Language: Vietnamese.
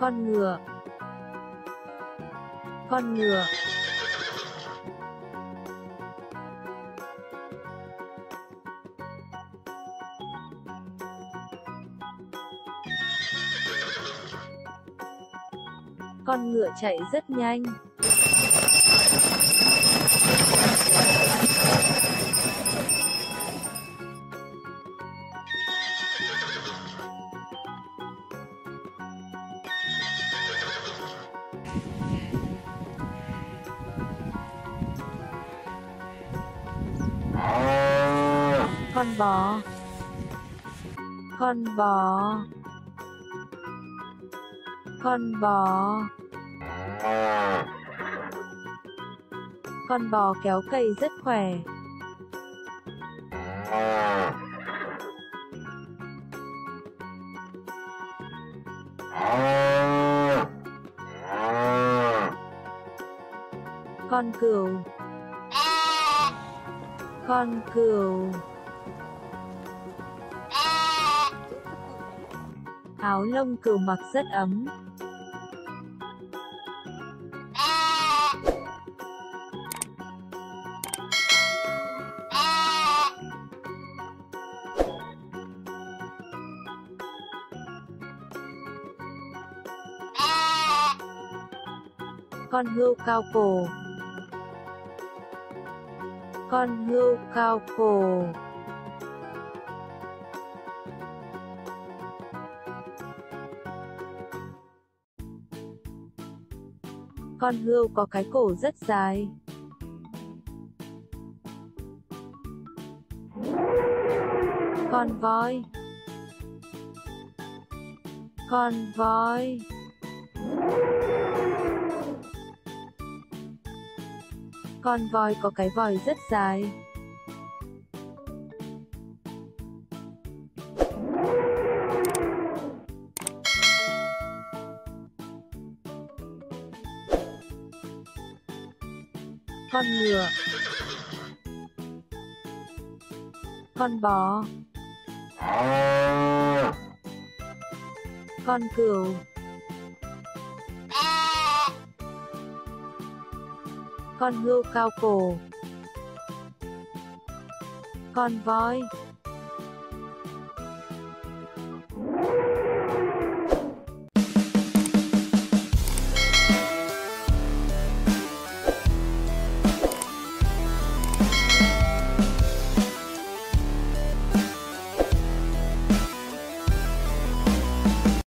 Con ngựa. Con ngựa. Con ngựa chạy rất nhanh. Con bò. Con bò. Con bò. Con bò kéo cây rất khỏe. Con cừu. Con cừu. Áo lông cừu mặc rất ấm. Con hươu cao cổ. Con hươu cao cổ. Con hươu có cái cổ rất dài. Con voi. Con voi. Con voi có cái vòi rất dài. Con ngựa. Con bò. Con cừu. Con hươu cao cổ. Con voi.